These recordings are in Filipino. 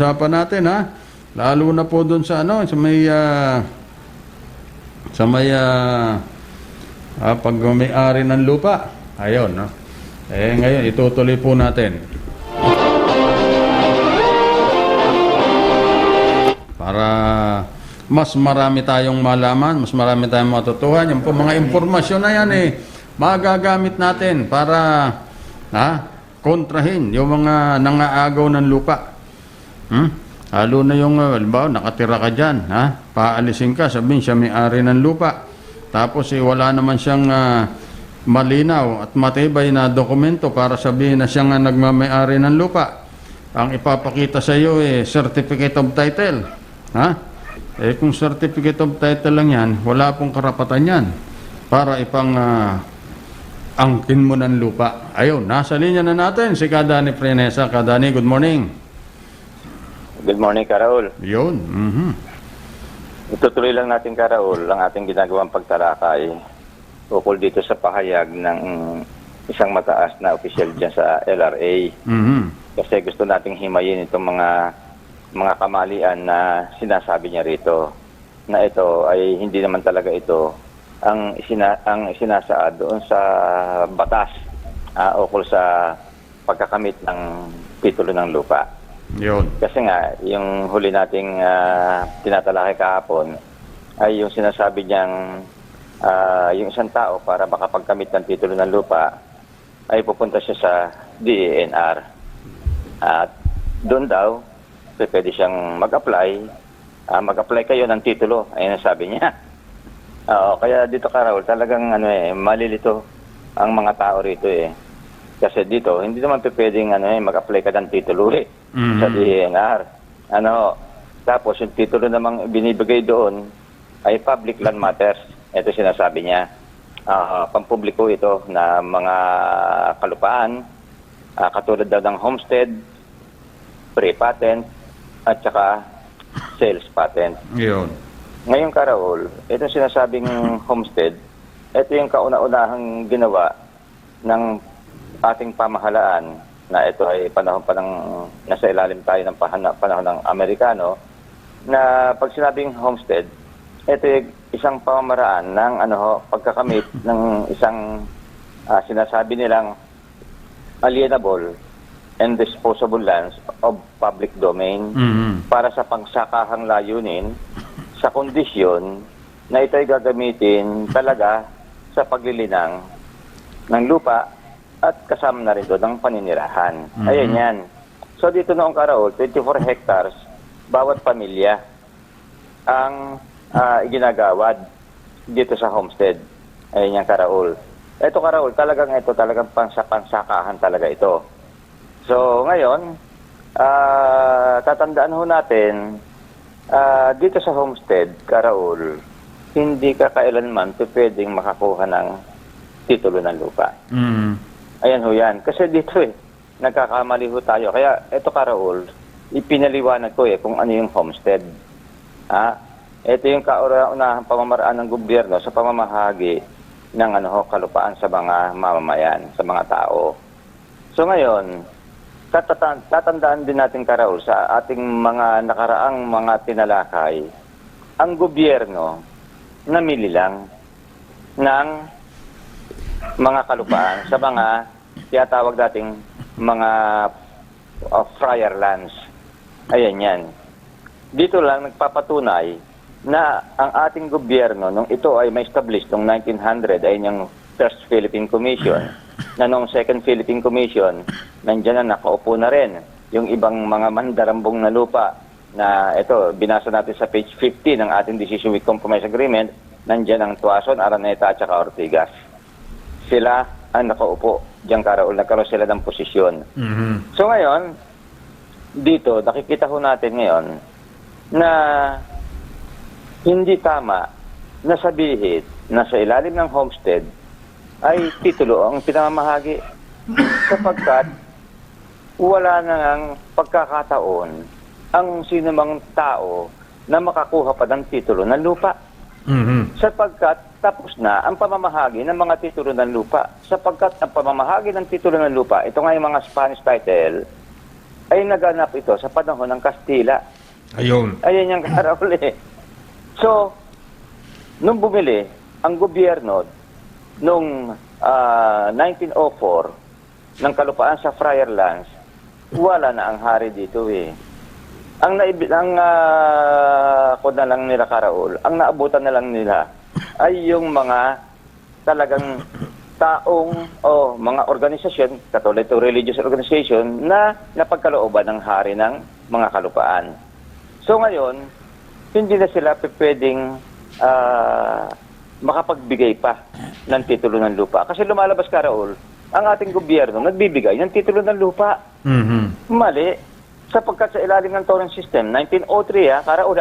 Usapan natin ha, lalo na po doon sa ano, sa may pag may-ari ng lupa. Ayun, no. Ngayon itutuloy po natin. Para mas marami tayong malaman, mas marami tayong matutuhan. Yung po mga impormasyon na yan magagamit natin para kontrahin yung mga nangaagaw ng lupa. Lalo na yung, halimbawa, nakatira ka dyan, paalisin ka, sabihin siya may-ari ng lupa. Tapos wala naman siyang malinaw at matibay na dokumento para sabihin na siya nga nagmamay-ari ng lupa. Ang ipapakita sa iyo certificate of title. Kung certificate of title lang yan, wala pong karapatan yan para ipang angkin mo ng lupa. Ayun, nasa linya na natin si Kadani Prenesa. Kadani, good morning. Good morning, Karaul. Yun. Itutuloy lang natin, Karaul, ang ating ginagawang pagtalakay ukol dito sa pahayag ng isang mataas na opisyal dyan sa LRA. Kasi gusto nating himayin itong mga kamalian na sinasabi niya rito, na ito ay hindi naman talaga ito ang isinasaad doon sa batas ukol sa pagkakamit ng titulo ng lupa. Yun. Kasi nga, yung huli nating tinatalakay kahapon ay yung sinasabi niyang yung isang tao para makapagkamit ng titulo ng lupa ay pupunta siya sa DENR. At doon daw, pwede siyang mag-apply. Mag-apply kayo ng titulo, ayun ang sabi niya. Kaya dito, Raul, talagang malilito ang mga tao rito Kasi dito, hindi naman pwedeng mag-apply ka ng titulo sa DENR. Tapos yung titulo namang binibigay doon ay public land matters. Ito sinasabi niya. Pampubliko ito na mga kalupaan, katulad daw ng homestead, pre-patent, at saka sales patent. Yun. Ngayon, Karaol, ito sinasabing homestead, ito yung kauna-unahang ginawa ng ating pamahalaan na ito ay panahon pa ng nasa ilalim tayo ng panahon ng Amerikano, na pag sinabing homestead, ito yung isang pamamaraan ng pagkakamit ng isang sinasabi nilang alienable and disposable lands of public domain para sa pangsakahang layunin sa kondisyon na ito ay gagamitin talaga sa paglilinang ng lupa at kasama na rin doon ang paninirahan. Ayan yan. So dito noong Karaol, 24 hectares bawat pamilya ang ginagawad dito sa homestead. Ayan yan, Karaol. Ito, Karaol, talagang pansakahan talaga ito. So ngayon, tatandaan ho natin, dito sa homestead, Karaol, hindi ka kailanman pwedeng makakuha ng titulo ng lupa. Ayan ho yan. Kasi dito nagkakamali ho tayo. Kaya ito, Karaol, ipinaliwanag ko kung ano yung homestead. Ito yung kauna-unahang pamamaraan ng gobyerno sa pamamahagi ng kalupaan sa mga mamamayan, sa mga tao. So ngayon, tatandaan din natin, Karaol, sa ating mga nakaraang mga tinalakay, ang gobyerno namili lang ng mga kalupaan sa mga tinatawag dating mga friar lands. Ayan yan. Dito lang nagpapatunay na ang ating gobyerno, nung ito ay ma-establish noong 1900, ay yung First Philippine Commission, na noong Second Philippine Commission, nandiyan na nakaupo na rin yung ibang mga mandarambong na lupa na ito, binasa natin sa page 50 ng ating Decision with Compromise Agreement, nandiyan ang Tuason, Araneta at saka Ortigas. Sila ang nakaupo diyan, Karaol, nagkaroon sila ng posisyon. So ngayon, dito, nakikita ho natin ngayon na hindi tama na sabihin na sa ilalim ng homestead ay titulo ang pinamamahagi, sapagkat wala na ng pagkakataon ang sinumang tao na makakuha pa ng titulo ng lupa. Sapagkat tapos na ang pamamahagi ng mga titulo ng lupa. Sapagkat ang pamamahagi ng titulo ng lupa, ito nga yung mga Spanish title, ay naganap ito sa panahon ng Kastila. Ayun. Ayan yung Karaol eh. So, nung bumili ang gobyerno nung 1904 ng kalupaan sa Friar Lands, wala na ang hari dito eh. Kung na lang nila Karaol, ang naabutan na lang nila ay yung mga talagang taong o mga organisasyon, katulad ito religious organization, na napagkalooban ng hari ng mga kalupaan. So ngayon, hindi na sila pwedeng makapagbigay pa ng titulo ng lupa. Kasi lumalabas Karaol, ang ating gobyerno nagbibigay ng titulo ng lupa. Mhm. Mali. Sapagkat sa ilalim ng Torrent System, 1903 Karaol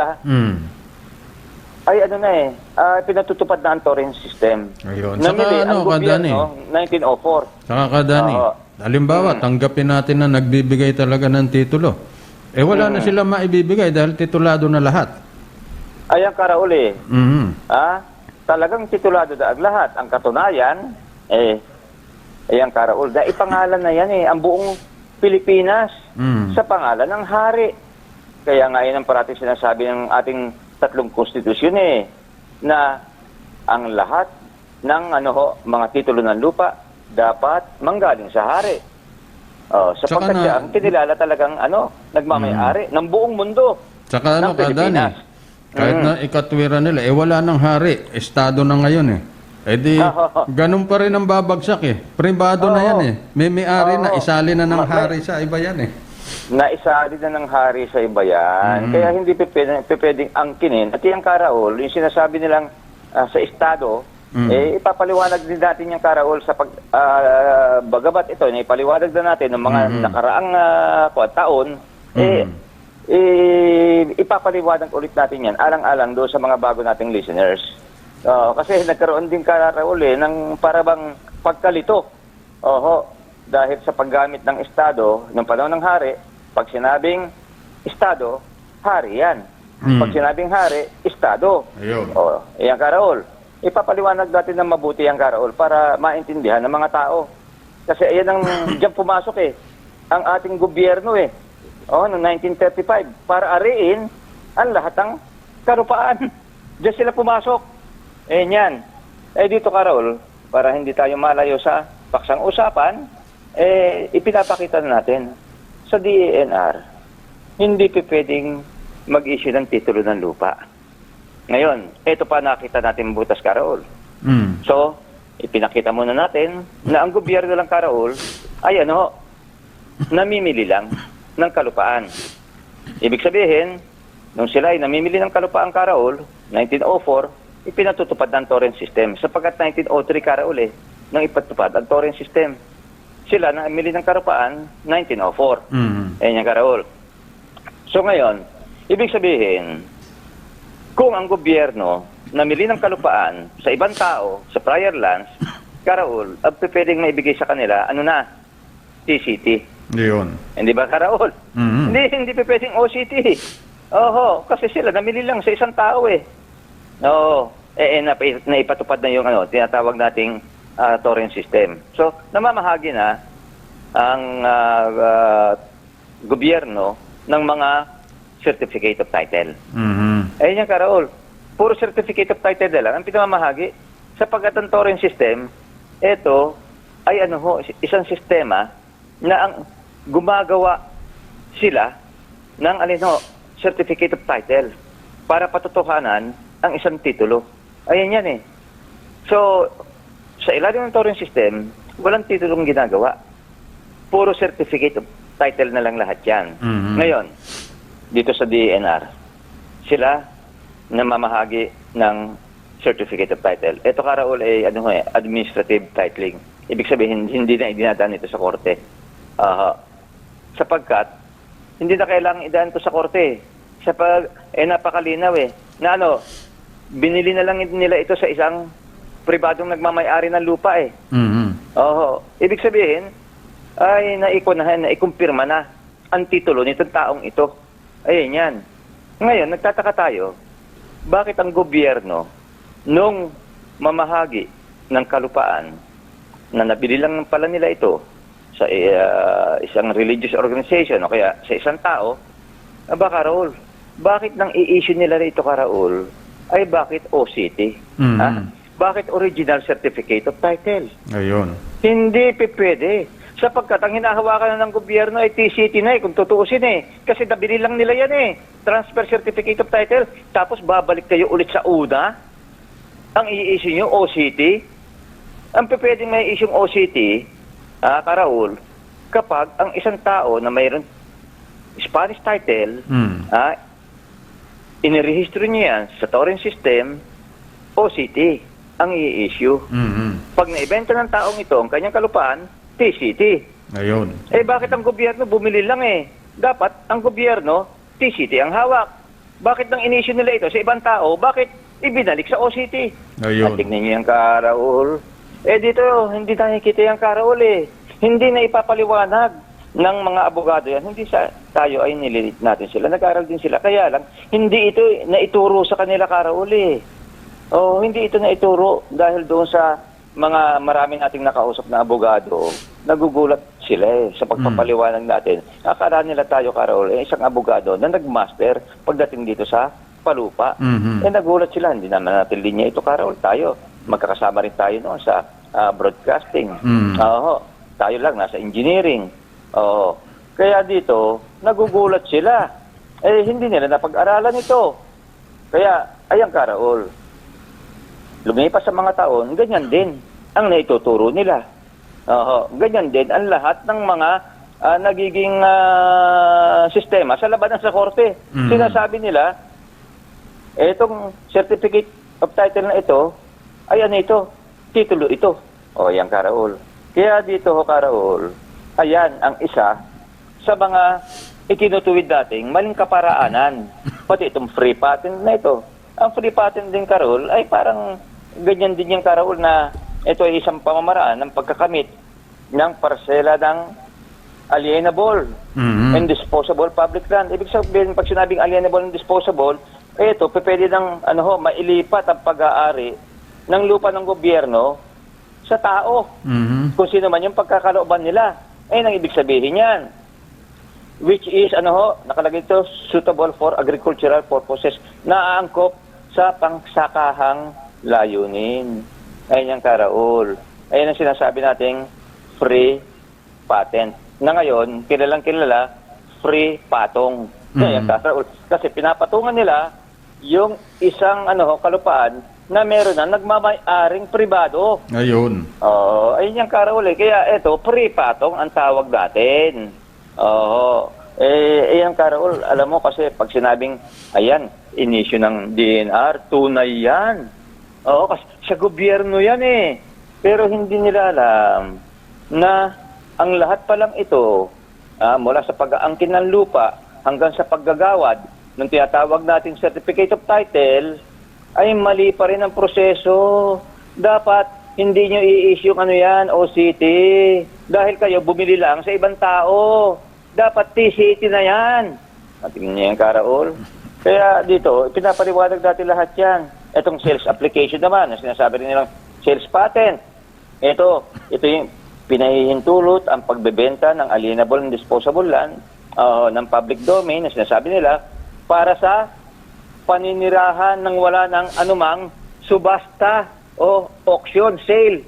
ay pinatutupad na ang Torrent System. Ayun. Namili Saka ang Kadani? gobyerno 1904. Saka Kadani, Oo. halimbawa, tanggapin natin na nagbibigay talaga ng titulo. Eh wala na sila maibibigay dahil titulado na lahat. Ayan Karaol eh. Mhm. Talagang titulado na ang lahat. Ang katunayan, ayan Karaol, dahil pangalan na yan ang buong Pilipinas sa pangalan ng hari. Kaya nga yun ang parating sinasabi ng ating tatlong konstitusyon na ang lahat ng mga titulo ng lupa dapat manggaling sa hari. Sapagkat siya ang kinilala talagang nagmamay-ari ng buong mundo. Tsaka ng Pilipinas. Kahit na ikatwira nila, wala nang hari. Estado na ngayon di, ganun pa rin ang babagsak Pribado na yan May-ari na, isali na ng hari sa iba yan Naisali na ng hari sa iba yan. Kaya hindi pwedeng angkinin. At yung Karaol, yung sinasabi nilang sa Estado, ipapaliwanag din natin yung Karaol sa bagabat ito, ipaliwanag na natin ng mga nakaraang taon, ipapaliwanag ulit natin yan, alang-alang doon sa mga bago nating listeners. Kasi nagkaroon din Karaol ng parabang pagkalito. Dahil sa paggamit ng Estado, ng panahon ng hari, pag sinabing Estado, hari yan. Pag sinabing hari, Estado. Ayun. Ayan Karaol. Ipapaliwanag natin ng mabuti ang Karaol para maintindihan ng mga tao. Kasi ayan ang diyan pumasok ang ating gobyerno noong 1935 para ariin ang lahat ng kalupaan. Diyan sila pumasok. Yan. Dito Karaol, para hindi tayo malayo sa paksang usapan, ipinapakita natin sa DENR, hindi pwedeng mag-issue ng titulo ng lupa. Ngayon, ito pa nakita natin butas Karaol. So, ipinakita muna natin na ang gobyerno lang Karaol ay namimili lang ng kalupaan. Ibig sabihin, nung sila ay namimili ng kalupaan Karaol, 1904, ipinatutupad ng Torrent System. Sapagkat 1903 Karaol nang ipatupad ang Torrent System. Sila namili ng kalupaan 1904. Ayan yung Karaol. So ngayon, ibig sabihin, kung ang gobyerno namili ng kalupaan sa ibang tao, sa Friar Lands, Karaol, ang pwedeng maibigay sa kanila, TCT. Yun. Hindi ba Karaol? Hindi pwedeng OCT. Kasi sila namili lang sa isang tao naipatupad na yung tinatawag nating Torrent System. So, namamahagi na ang gobyerno ng mga certificate of title. Ayun yung Karaol. Puro certificate of title na lang ang pinamamahagi. Sapagkat ang Torrent System, ito ay isang sistema na ang gumagawa sila ng certificate of title para patutuhanan ang isang titulo. Ayan yan So, sa ilalim ng Torrent System, walang titulong ginagawa. Puro certificate of title na lang lahat yan. Ngayon, dito sa DENR, sila namamahagi ng certificate of title. Ito Karaol ay administrative titling. Ibig sabihin, hindi na idinadaan ito sa korte. Sapagkat, hindi na kailangang idaan ito sa korte. Napakalinaw na binili na lang nila ito sa isang pribadong nagmamay-ari ng lupa Ibig sabihin, ay naikumpirma na ang titulo nitong taong ito. Ayan yan. Ngayon, nagtataka tayo, bakit ang gobyerno nung mamahagi ng kalupaan na nabili lang pala nila ito sa isang religious organization o kaya sa isang tao, aba Karaul, bakit nang i-issue nila rito Karaul ay bakit OCT? Ha? Bakit Original Certificate of Title? Ayun. Hindi pwede. Sapagkat ang hinahawakan na ng gobyerno ay TCT na kung tutuusin Kasi nabili lang nila yan Transfer Certificate of Title. Tapos babalik kayo ulit sa una. Ang i-issue nyo, OCT. Ang pwedeng may issue OCT, Karaul, kapag ang isang tao na mayroon Spanish title, inirehistro niya yan sa torrent system, OCT ang i-issue. Pag naibenta ng taong ito ang kanyang kalupaan, TCT. Ayun. Bakit ang gobyerno bumili lang Dapat ang gobyerno, TCT ang hawak. Bakit nang in-issue nila ito sa ibang tao, bakit ibinalik sa OCT? Ayun. At tignan niyo yung Karaul. Dito, hindi nakikita yung Karaul Hindi na ipapaliwanag ng mga abogado yan. Hindi tayo ay nililit natin sila. Nag-aral din sila. Kaya lang, hindi ito naituro sa kanila Karaul hindi ito naituro dahil doon sa mga marami nating nakausap na abogado. Nagugulat sila sa pagpapaliwanag natin. Akala nila tayo Karaul isang abogado na nagmaster pagdating dito sa palupa. Nagulat sila. Hindi naman natin linya ito Karaul. Tayo, magkakasama rin tayo noon sa broadcasting. Tayo lang nasa engineering. Kaya dito, nagugulat sila. Hindi nila napag-aralan ito. Kaya, ayan Karaul, lumipas sa mga taon, ganyan din ang naituturo nila. Ganyan din ang lahat ng mga nagiging sistema sa labanan sa korte. Sinasabi nila, itong certificate of title na ito, ay ano ito? Titulo ito. Ayan Karaul. Kaya dito Karaul, ayan ang isa sa mga ikinutuwid dating maling kaparaanan. Pati itong free patent na ito. Ang free patent din Karaul ay parang ganyan din yung Karaul na ito ay isang pamamaraan ng pagkakamit ng parsela ng alienable and disposable public land. Ibig sabihin, pag sinabing alienable and disposable, ito, pwede ng mailipat ang pag-aari ng lupa ng gobyerno sa tao. Kung sino man yung pagkakalooban nila. Ang ibig sabihin yan. Which is, nakalagay ito, suitable for agricultural purposes, naaangkop sa pangsakahang layunin. Ayun yung Karaul. Ayun ang sinasabi nating free patent. Na ngayon, kilalang kilala, free patong. Ayun yung Karaul. Kasi pinapatungan nila yung isang kalupaan na meron na nagmamay-aring pribado. Ayun. Ayun yung Karaul. Kaya ito, free patong ang tawag natin. Ayan Karaul, alam mo kasi pag sinabing, ayan, inisyu ng DNR, tunay yan. Kasi sa gobyerno yan Pero hindi nila alam na ang lahat pa lang ito, mula sa pag-aangkin ng lupa hanggang sa paggagawad ng tinatawag nating certificate of title, ay mali pa rin ang proseso. Dapat hindi nyo i-issue OCT. Dahil kayo bumili lang sa ibang tao. Dapat TCT na yan. Tingnan niyo yung Karaul. Kaya dito, pinapaliwanag natin lahat yan. Itong sales application naman, sinasabi rin nilang sales patent. Ito yung pinahihintulot ang pagbebenta ng alienable and disposable land ng public domain na sinasabi nila para sa paninirahan ng wala ng anumang subasta o auction, sale.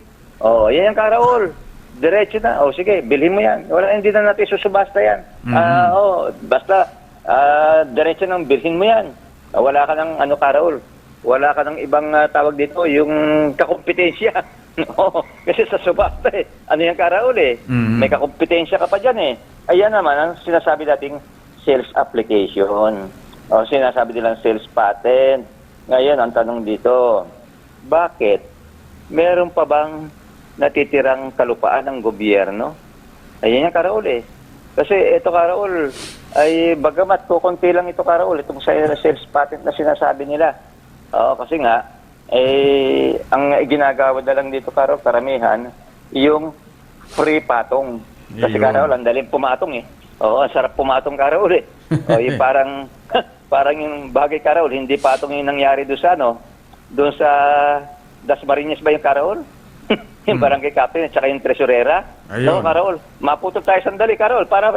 Yan yung Karaul. Diretso na. Sige, bilhin mo yan. Hindi na natin susubasta yan. Basta, diretso nang bilhin mo yan. Wala ka ng Karaul. Wala ka ng ibang tawag dito, yung kakompetensya. Kasi sa subasta ano yung Karaul May kakompetensya ka pa dyan Ayan naman ang sinasabi nating sales application. Sinasabi nilang sales patent. Ngayon, ang tanong dito, bakit? Meron pa bang natitirang kalupaan ng gobyerno? Ayan yung Karaul Kasi ito Karaul, ay bagamat kukunti lang ito Karaul, itong sales patent na sinasabi nila. Kasi nga, ang ginagawa na lang dito Karaul, karamihan, yung free patong. Kasi Karaul, ang daling pumatong ang sarap pumatong Karaul yung parang yung bagay Karaul, hindi patong yung nangyari doon sa Dasmariñas ba yung Karaul? yung barangay captain at saka yung tresurera. Ayun. No, Karol, maputol tayo sandali, Karol, parang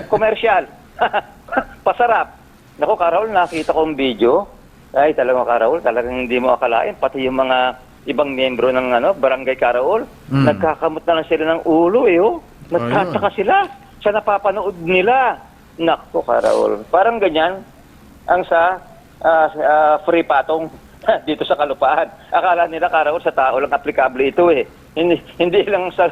komersyal. Pasarap. Naku, Karol, nakita ko ang video. Ay, talagang Karol, talagang hindi mo akalain. Pati yung mga ibang miyembro ng barangay Karol, nagkakamot na lang sila ng ulo Nagtataka sila sa napapanood nila. Naku, Karol, parang ganyan ang sa free patong dito sa kalupaan. Akala nila, Karol, sa tao lang aplikable ito Hindi lang sa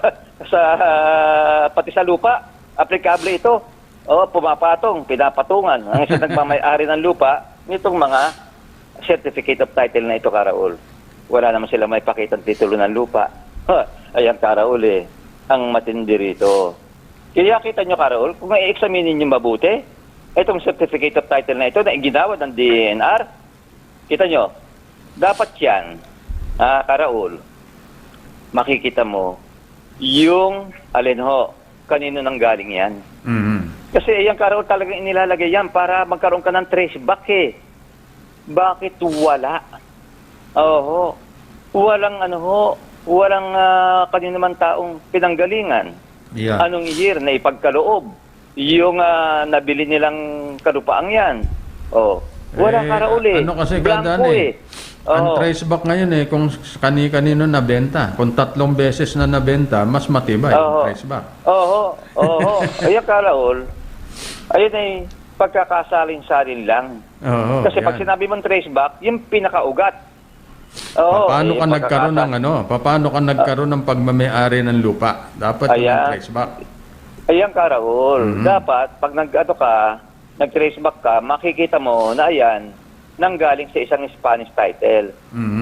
pati sa lupa aplikable ito. Pumapatong, pinapatungan. Ang isa nagmamay-ari ng lupa nitong mga certificate of title na ito, Karol. Wala naman sila may pakitang titulo ng lupa. Ayan, Karol, ang matindi rito. Kaya kita nyo, Karol, kung i-examinin nyo mabuti, itong certificate of title na ito na iginawa ng DNR, kita nyo, dapat yan, Karol, makikita mo yung kanino nang galing yan. Kasi yung Karol talagang inilalagay yan para magkaroon ka ng trace back Bakit wala? Walang kanino man taong pinanggalingan. Yeah. Anong year na ipagkaloob? Yung nabili nilang kalupaang yan. Wala, Karol Ano kasi blanco ang trace back ngayon kung kani-kanino nabenta. Kung 3 beses na nabenta, mas matibay ang trace back. Ayan, Karol, ayun pagkakasalin-salin lang. Kasi pag sinabi mong trace back, yung pinakaugat. Paano ka nagkaroon ng Paano ka nagkaroon ng pagmamay-ari ng lupa? Dapat yung trace back. Ayan, Karol, dapat pag nag-trace back ka, makikita mo na ayan, nanggaling sa isang Spanish title.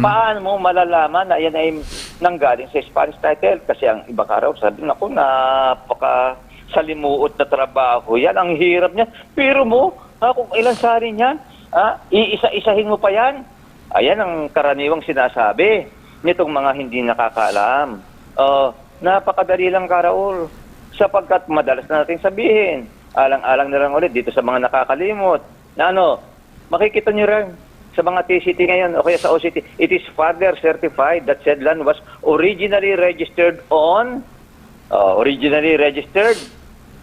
Paano mo malalaman na yan ay nanggaling sa Spanish title? Kasi ang iba, Karol, sabi, naku, napaka-salimuot na trabaho yan. Ang hirap niya. Pero mo, kung ilan salin yan, iisa-isahin mo pa yan. Ayan ang karaniwang sinasabi nitong mga hindi nakakaalam. Napakadali lang, Karol, sapagkat madalas na natin sabihin, alang-alang na lang ulit dito sa mga nakakalimot, na makikita nyo rin sa mga TCT ngayon o kaya sa OCT, it is further certified that said land was originally registered on,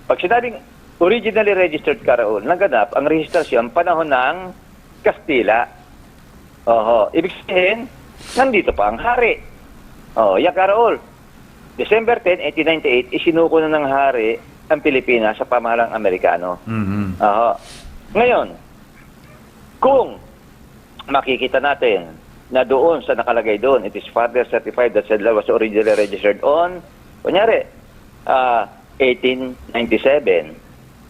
Pag sinabing originally registered, Karol, naganap ang rehistrasyon panahon ng Kastila. Ibig sabihin, nandito pa ang hari. Karol, December 10, 1898, isinuko na ng hari ang Pilipinas sa pamahalang Amerikano. Ngayon, kung makikita natin na doon sa nakalagay doon, it is further certified that said land was originally registered on, kunyari, 1897.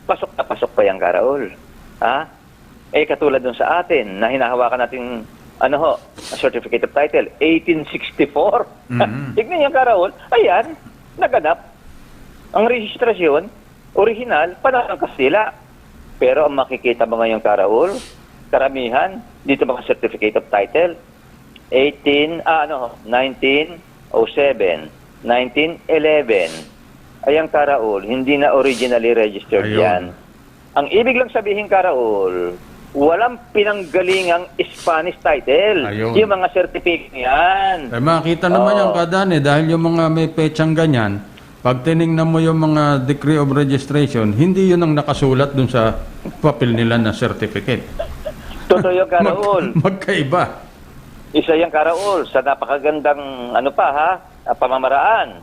Pasok na pasok pa yung Karol. Katulad doon sa atin, na hinahawakan natin, certificate of title, 1864. Tignan yung Karol, ayan, naganap. Ang rehistrasyon, original, panahon ng Kastila. Pero ang makikita mo ngayon, Karol, karamihan, dito mga certificate of title, 1907, 1911. Ayan, Karol, hindi na originally registered yan. Ang ibig lang sabihin, Karol, walang pinanggalingang Spanish title. Yung mga certificate yan. Makita naman yung Kadani dahil yung mga may petsang ganyan, pag tinignan mo yung mga decree of registration, hindi yun ang nakasulat dun sa papel nila na certificate. Totoo yung, Karol. Magkaiba. Isa yung, Karol, sa napakagandang pamamaraan.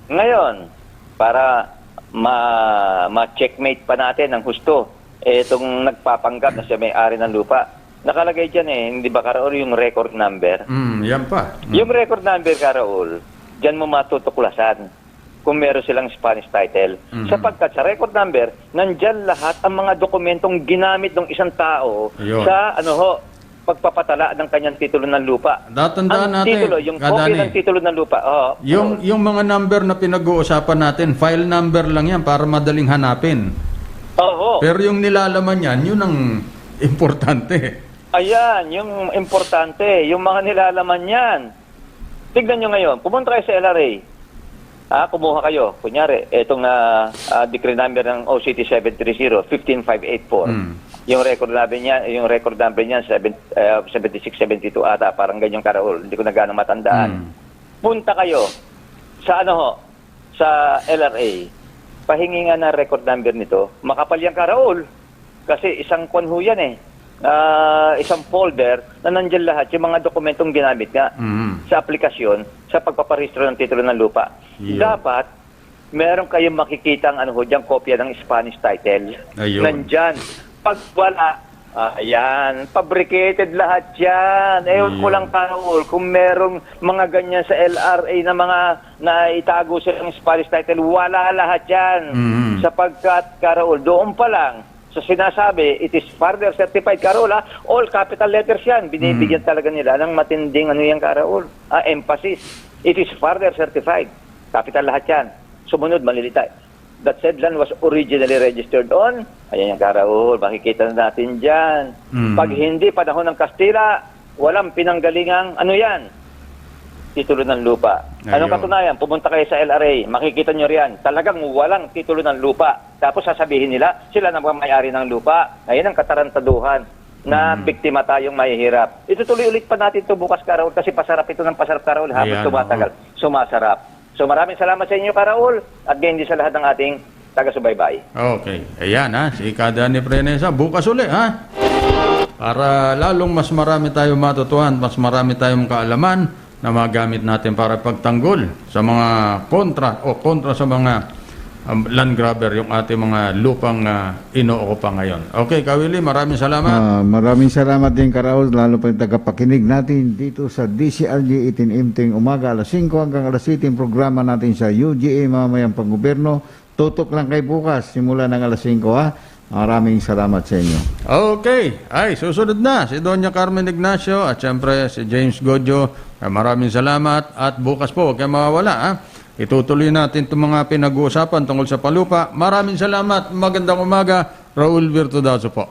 Ngayon, para ma-checkmate pa natin ang husto, itong nagpapanggap na siya may-ari ng lupa. Nakalagay dyan hindi ba, Karol, yung record number? Yan pa. Yung record number, Karol, dyan mo matutuklasan kung meron silang Spanish title. Sapagkat sa record number, nandyan lahat ang mga dokumentong ginamit ng isang tao sa pagpapatala ng kanyang titulo ng lupa. Tatandaan natin, titulo, yung copy ng titulo ng lupa. Yung mga number na pinag-uusapan natin, file number lang yan para madaling hanapin. Pero yung nilalaman yan, yun ang importante. Ayan, yung importante, yung mga nilalaman yan. Tignan nyo ngayon, pumunta kayo sa LRA. Kumuha kayo, kunyari, itong decree number ng OCT 730, 15584. Yung record number niyan, 7672 ata, parang ganyang, Karol. Hindi ko na gano'ng matandaan. Punta kayo sa ano ho, sa LRA, pahingi nga na record number nito, makapal yung Karaol. Kasi isang kwan ho yan isang folder na nandyan lahat yung mga dokumentong ginamit nga sa aplikasyon sa pagpaparehistro ng titulo ng lupa. Yeah. Dapat, meron kayong makikita ang kopya ng Spanish title. Ayun. Nandyan. Pag wala, ayan, fabricated lahat yan. Ewan ko lang, Karaol, kung merong mga ganyan sa LRA na mga naitago silang Spanish title, wala lahat yan. Sapagkat, Karaol, doon pa lang, so sinasabi, it is further certified, Karaol, all capital letters yan. Binibigyan talaga nila ng matinding Karaol, emphasis. It is further certified. Capital lahat yan. Sumunod, malilita. That said land was originally registered on, ayan yung Karaol, makikita na natin dyan. Pag hindi panahon ng Kastila, walang pinanggalingang, yan? Titulo ng lupa. Anong Ayun. katunayan? Pumunta kayo sa LRA, makikita nyo riyan, talagang walang titulo ng lupa. Tapos sasabihin nila, sila na may-ari ng lupa. Ngayon ang katarantaduhan na biktima tayong mahihirap. Itutuloy ulit pa natin ito bukas, Karaol, kasi pasarap ito ng pasarap, Karaol, habang Ayan, tumatagal. Sumasarap. So maraming salamat sa inyo, Karaol, at ganyan din sa lahat ng ating taga-subaybay. Okay. Ayan si Kadani Prenesa. Bukas uli para lalong mas marami tayong matutuhan, mas marami tayong kaalaman na magamit natin para pagtanggol sa mga kontra sa mga land grabber, yung ating mga lupang inookupa ngayon. Okay, Kawili, maraming salamat. Maraming salamat din, Karaol, lalo pa yung tagapakinig natin dito sa DCRG 18 umaga, alas 5 hanggang alas 7 yung programa natin sa UGA Mamayang Panggobyerno. Tutok lang kay bukas, simula ng alas 5 Maraming salamat sa inyo. Okay. Susunod na si Doña Carmen Ignacio at siyempre si James Godjo. Maraming salamat at bukas po, huwag kayong mawawala. Itutuloy natin itong mga pinag-uusapan tungkol sa palupa. Maraming salamat. Magandang umaga. Raul Virtudazo po.